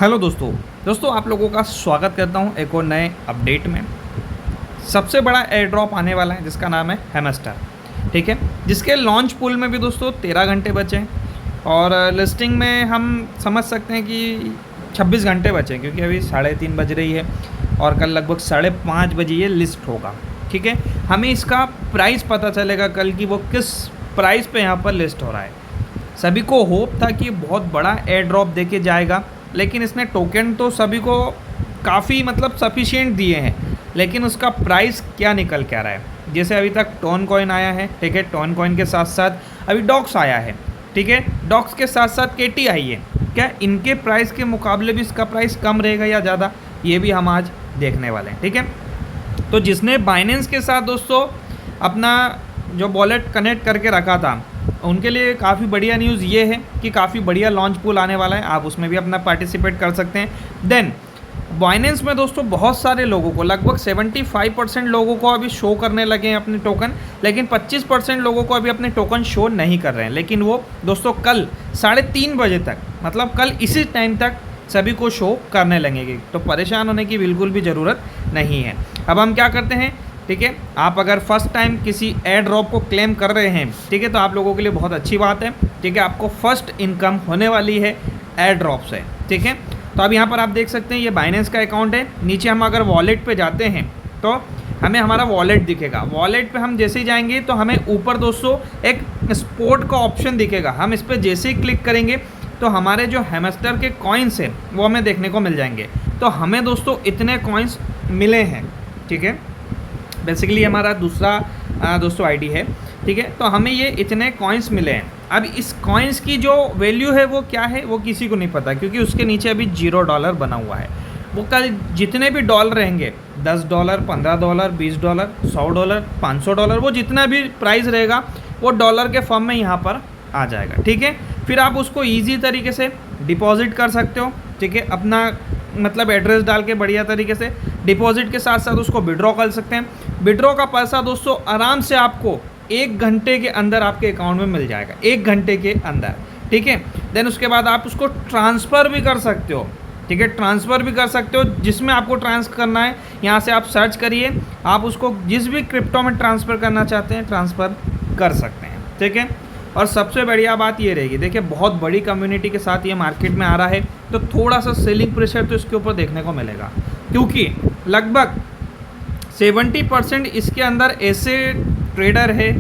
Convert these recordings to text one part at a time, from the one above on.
Hello दोस्तों आप लोगों का स्वागत करता हूं एक और नए अपडेट में। सबसे बड़ा एयर ड्रॉप आने वाला है जिसका नाम है हैमस्टर, ठीक है, जिसके लॉन्च पूल में भी दोस्तों 13 घंटे बचे हैं और लिस्टिंग में हम समझ सकते हैं कि 26 घंटे बचे हैं, क्योंकि अभी 3:30 बज रही है और कल लगभग 5:30 बजे ये लिस्ट होगा। ठीक है, हमें इसका प्राइस पता चलेगा कल की वो किस प्राइस पे यहाँ पर लिस्ट हो रहा है। सभी को होप था कि बहुत बड़ा एयर ड्रॉप दे के जाएगा, लेकिन इसने टोकन तो सभी को काफ़ी सफिशिएंट दिए हैं, लेकिन उसका प्राइस क्या निकल के आ रहा है। जैसे अभी तक टोन कॉइन आया है, ठीक है, टोन कॉइन के साथ साथ अभी डॉक्स आया है, ठीक है, डॉक्स के साथ साथ केटी आई है। क्या इनके प्राइस के मुकाबले भी इसका प्राइस कम रहेगा या ज़्यादा, ये भी हम आज देखने वाले हैं। ठीक है, तो जिसने बाइनेंस के साथ दोस्तों अपना जो वॉलेट कनेक्ट करके रखा था, उनके लिए काफ़ी बढ़िया न्यूज़ ये है कि काफ़ी बढ़िया लॉन्च पूल आने वाला है, आप उसमें भी अपना पार्टिसिपेट कर सकते हैं। देन बाइनेंस में दोस्तों बहुत सारे लोगों को, लगभग 75% लोगों को अभी शो करने लगे हैं अपने टोकन, लेकिन 25% लोगों को अभी अपने टोकन शो नहीं कर रहे हैं। लेकिन वो दोस्तों कल 3:30 बजे तक, मतलब कल इसी टाइम तक सभी को शो करने लगेंगे, तो परेशान होने की बिल्कुल भी ज़रूरत नहीं है। अब हम क्या करते हैं, ठीक है, आप अगर फर्स्ट टाइम किसी एयर ड्रॉप को क्लेम कर रहे हैं, ठीक है, तो आप लोगों के लिए बहुत अच्छी बात है। ठीक है, आपको फर्स्ट इनकम होने वाली है एयर ड्रॉप से। ठीक है, तो अब यहाँ पर आप देख सकते हैं ये बाइनेंस का अकाउंट है। नीचे हम अगर वॉलेट पे जाते हैं तो हमें हमारा वॉलेट दिखेगा। वॉलेट पे हम जैसे ही जाएंगे तो हमें ऊपर दोस्तों एक स्पोर्ट का ऑप्शन दिखेगा। हम इस पर जैसे ही क्लिक करेंगे तो हमारे जो हैमस्टर के कॉइन्स हैं वो हमें देखने को मिल जाएंगे। तो हमें दोस्तों इतने कॉइन्स मिले हैं, ठीक है, बेसिकली हमारा दूसरा दोस्तों आईडी है, ठीक है, तो हमें ये इतने कॉइन्स मिले हैं। अब इस कॉइन्स की जो वैल्यू है वो क्या है वो किसी को नहीं पता, क्योंकि उसके नीचे अभी $0 बना हुआ है। वो कल जितने भी डॉलर रहेंगे, $10, $15, $20, $100, $500, वो जितना भी प्राइस रहेगा वो डॉलर के फॉर्म में यहाँ पर आ जाएगा। ठीक है, फिर आप उसको ईजी तरीके से डिपॉजिट कर सकते हो। ठीक है, अपना एड्रेस डाल के बढ़िया तरीके से डिपॉजिट के साथ साथ उसको विड्रॉ कर सकते हैं। विड्रॉ का पैसा दोस्तों आराम से आपको 1 घंटे के अंदर आपके अकाउंट में मिल जाएगा, 1 घंटे के अंदर। ठीक है, देन उसके बाद आप उसको ट्रांसफ़र भी कर सकते हो। ठीक है, ट्रांसफ़र भी कर सकते हो, जिसमें आपको ट्रांसफर करना है यहाँ से आप सर्च करिए, आप उसको जिस भी क्रिप्टो में ट्रांसफ़र करना चाहते हैं ट्रांसफ़र कर सकते हैं। ठीक है, और सबसे बढ़िया बात ये रहेगी, देखिए बहुत बड़ी कम्युनिटी के साथ ये मार्केट में आ रहा है, तो थोड़ा सा सेलिंग प्रेशर तो इसके ऊपर देखने को मिलेगा, क्योंकि लगभग 70% इसके अंदर ऐसे ट्रेडर है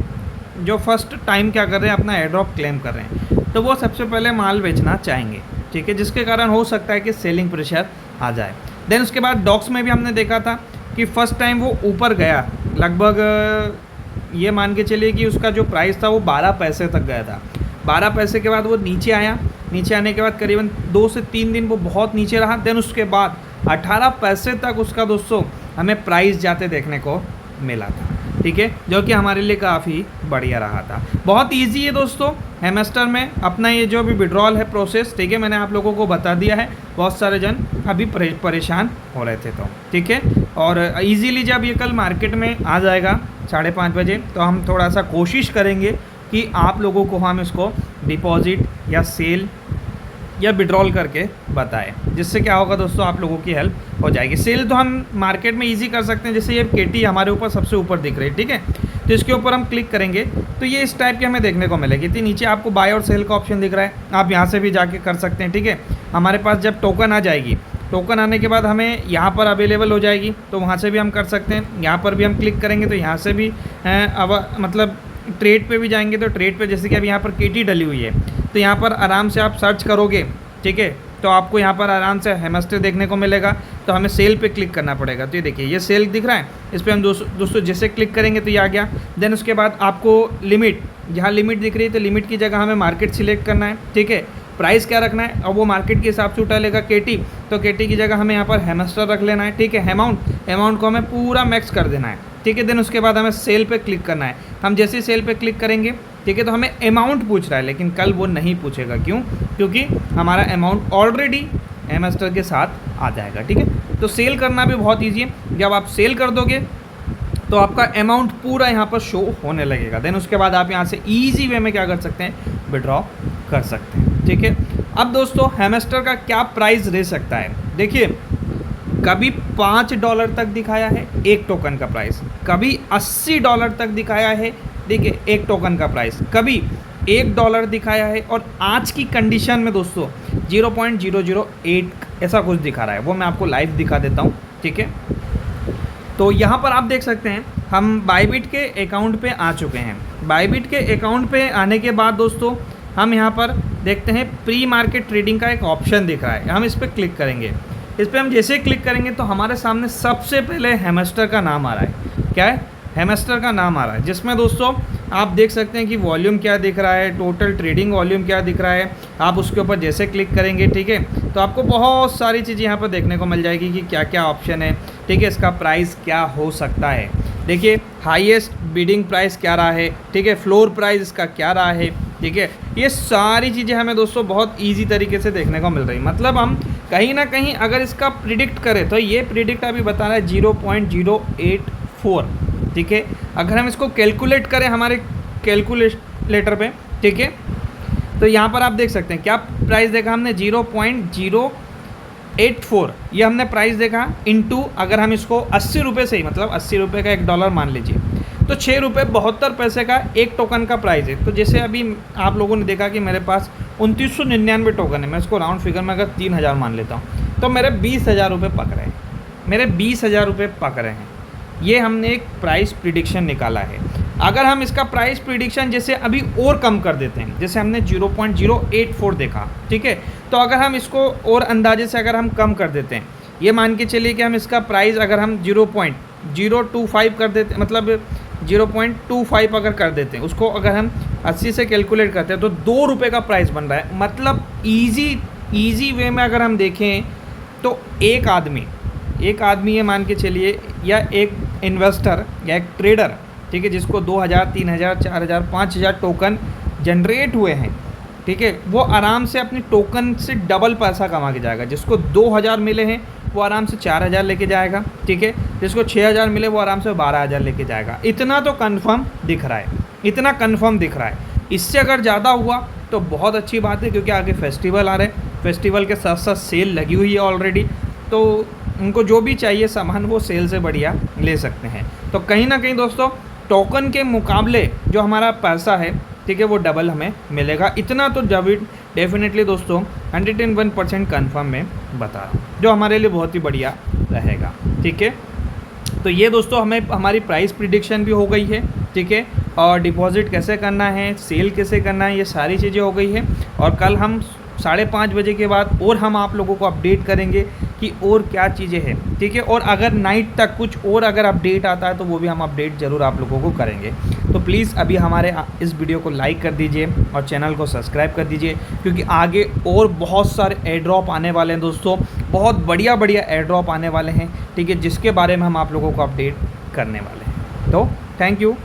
जो फर्स्ट टाइम क्या कर रहे हैं, अपना एयर ड्रॉप क्लेम कर रहे हैं, तो वो सबसे पहले माल बेचना चाहेंगे। ठीक है, जिसके कारण हो सकता है कि सेलिंग प्रेशर आ जाए। देन उसके बाद डॉक्स में भी हमने देखा था कि फर्स्ट टाइम वो ऊपर गया, लगभग ये मान के चलिए कि उसका जो प्राइस था वो 12 पैसे तक गया था। 12 पैसे के बाद वो नीचे आया, नीचे आने के बाद करीबन 2 से 3 दिन वो बहुत नीचे रहा। देन उसके बाद 18 पैसे तक उसका दोस्तों हमें प्राइस जाते देखने को मिला था। ठीक है, जो कि हमारे लिए काफ़ी बढ़िया रहा था। बहुत इजी है दोस्तों हैमस्टर में अपना ये जो भी विड्रॉल है प्रोसेस। ठीक है, मैंने आप लोगों को बता दिया है, बहुत सारे जन अभी परेशान हो रहे थे, तो ठीक है, और इजीली जब ये कल मार्केट में आ जाएगा 5:30 बजे, तो हम थोड़ा सा कोशिश करेंगे कि आप लोगों को हम इसको डिपॉजिट या सेल या विड्रॉल करके बताएं, जिससे क्या होगा दोस्तों आप लोगों की हेल्प हो जाएगी। सेल तो हम मार्केट में इजी कर सकते हैं, जैसे ये केटी हमारे ऊपर सबसे ऊपर दिख रही है, ठीक है, तो इसके ऊपर हम क्लिक करेंगे तो ये इस टाइप की हमें देखने को मिलेगी। तो नीचे आपको बाय और सेल का ऑप्शन दिख रहा है, आप यहाँ से भी जाके कर सकते हैं। ठीक है, हमारे पास जब टोकन आ जाएगी, टोकन आने के बाद हमें यहाँ पर अवेलेबल हो जाएगी, तो वहाँ से भी हम कर सकते हैं। यहाँ पर भी हम क्लिक करेंगे तो यहाँ से भी अब ट्रेड पे भी जाएंगे, तो ट्रेड पे जैसे कि अब यहाँ पर केटी डली हुई है, तो यहाँ पर आराम से आप सर्च करोगे, ठीक है, तो आपको यहाँ पर आराम से हैमस्टर देखने को मिलेगा। तो हमें सेल पे क्लिक करना पड़ेगा। तो ये देखिए ये सेल दिख रहा है, इस पर हम दोस्तों जैसे क्लिक करेंगे तो ये आ गया। देन उसके बाद आपको लिमिट, जहाँ लिमिट दिख रही है तो लिमिट की जगह हमें मार्केट सिलेक्ट करना है। ठीक है, प्राइस क्या रखना है, और वो मार्केट के हिसाब से उठा लेगा केटी, तो केटी की जगह हमें यहाँ पर हैमस्टर रख लेना है। ठीक है, अमाउंट को हमें पूरा मैक्स कर देना है। ठीक है, देन उसके बाद हमें सेल पे क्लिक करना है। हम जैसे ही सेल पे क्लिक करेंगे, ठीक है, तो हमें अमाउंट पूछ रहा है, लेकिन कल वो नहीं पूछेगा। क्यों? क्योंकि हमारा अमाउंट ऑलरेडी हैमस्टर के साथ आ जाएगा। ठीक है, तो सेल करना भी बहुत ईजी है। जब आप सेल कर दोगे तो आपका अमाउंट पूरा यहाँ पर शो होने लगेगा। देन उसके बाद आप यहाँ से ईजी वे में क्या कर सकते हैं, विड्रॉ कर सकते हैं। ठीक है, अब दोस्तों हैमस्टर का क्या प्राइस रह सकता है, देखिए कभी $5 तक दिखाया है एक टोकन का प्राइस, कभी $80 तक दिखाया है, देखिए एक टोकन का प्राइस, कभी $1 दिखाया है, और आज की कंडीशन में दोस्तों 0.008 ऐसा कुछ दिखा रहा है। वो मैं आपको लाइव दिखा देता हूँ, ठीक है। तो यहाँ पर आप देख सकते हैं हम बायबिट के अकाउंट पे आ चुके हैं। बायबिट के अकाउंट पे आने के बाद दोस्तों हम यहाँ पर देखते हैं प्री मार्केट ट्रेडिंग का एक ऑप्शन दिख रहा है, हम इस पर क्लिक करेंगे। इस पर हम जैसे क्लिक करेंगे तो हमारे सामने सबसे पहले हैमस्टर का नाम आ रहा है। क्या है? हैमस्टर का नाम आ रहा है, जिसमें दोस्तों आप देख सकते हैं कि वॉल्यूम क्या दिख रहा है, टोटल ट्रेडिंग वॉल्यूम क्या दिख रहा है। आप उसके ऊपर जैसे क्लिक करेंगे, ठीक है, तो आपको बहुत सारी चीज़ें यहाँ पर देखने को मिल जाएगी कि क्या क्या ऑप्शन है, ठीक है, इसका प्राइस क्या हो सकता है। देखिए हाईएस्ट बिडिंग प्राइस क्या रहा है, ठीक है, फ्लोर प्राइस इसका क्या रहा है, ठीक है, ये सारी चीज़ें हमें दोस्तों बहुत ईजी तरीके से देखने को मिल रही। मतलब हम कहीं ना कहीं अगर इसका प्रिडिक्ट करें तो ये प्रिडिक्ट अभी बता रहा है 0.084, ठीक है। अगर हम इसको कैलकुलेट करें हमारे कैलकुलेटर पे, ठीक है, तो यहाँ पर आप देख सकते हैं क्या प्राइस देखा हमने 0.084, ये हमने प्राइस देखा इनटू, अगर हम इसको 80 रुपये से ही, मतलब 80 रुपये का $1 मान लीजिए, तो 6 रुपये 72 पैसे का एक टोकन का प्राइस है। तो जैसे अभी आप लोगों ने देखा कि मेरे पास 2999 टोकन है, मैं इसको राउंड फिगर में अगर 3000 मान लेता हूँ तो मेरे 20,000 रुपये पक रहे हैं, मेरे 20,000 रुपये पक रहे हैं। ये हमने एक प्राइस प्रिडिक्शन निकाला है। अगर हम इसका प्राइस प्रिडिक्शन जैसे अभी और कम कर देते हैं, जैसे हमने 0.084 देखा, ठीक है, तो अगर हम इसको और अंदाजे से अगर हम कम कर देते हैं, ये मान के चलिए कि हम इसका प्राइस अगर हम 0.025 कर देते, मतलब 0.25 अगर कर देते हैं, उसको अगर हम 80 से कैलकुलेट करते हैं तो ₹2 का प्राइस बन रहा है। मतलब ईजी वे में अगर हम देखें तो एक आदमी ये मान के चलिए, या एक इन्वेस्टर या एक ट्रेडर, ठीक है, जिसको 2000, 3000, 4000, 5000 टोकन जनरेट हुए हैं, ठीक है, वो आराम से अपनी टोकन से डबल पैसा कमा के जाएगा। जिसको 2000 मिले हैं वो आराम से 4000 लेके जाएगा, ठीक है, जिसको 6000 मिले वो आराम से 12000 लेके जाएगा। इतना तो कंफर्म दिख रहा है, इतना कंफर्म दिख रहा है। इससे अगर ज़्यादा हुआ तो बहुत अच्छी बात है, क्योंकि आगे फेस्टिवल आ रहे हैं, फेस्टिवल के साथ साथ सेल लगी हुई है ऑलरेडी, तो उनको जो भी चाहिए सामान वो सेल से बढ़िया ले सकते हैं। तो कहीं ना कहीं दोस्तों टोकन के मुकाबले जो हमारा पैसा है, ठीक है, वो डबल हमें मिलेगा। इतना तो डेफिनेटली दोस्तों 101% कन्फर्म में बता रहा हूँ, जो हमारे लिए बहुत ही बढ़िया रहेगा, ठीक है। तो ये दोस्तों हमें हमारी प्राइस प्रिडिक्शन भी हो गई है, ठीक है, और डिपॉजिट कैसे करना है, सेल कैसे करना है, ये सारी चीज़ें हो गई है। और कल हम 5:30 बजे के बाद और हम आप लोगों को अपडेट करेंगे कि और क्या चीज़ें हैं, ठीक है। और अगर नाइट तक कुछ और अगर अपडेट आता है तो वो भी हम अपडेट ज़रूर आप लोगों को करेंगे। तो प्लीज़ अभी हमारे इस वीडियो को लाइक कर दीजिए और चैनल को सब्सक्राइब कर दीजिए, क्योंकि आगे और बहुत सारे एयर ड्रॉप आने वाले हैं दोस्तों, बहुत बढ़िया एयर ड्रॉप आने वाले हैं, ठीक है, जिसके बारे में हम आप लोगों को अपडेट करने वाले हैं। तो थैंक यू।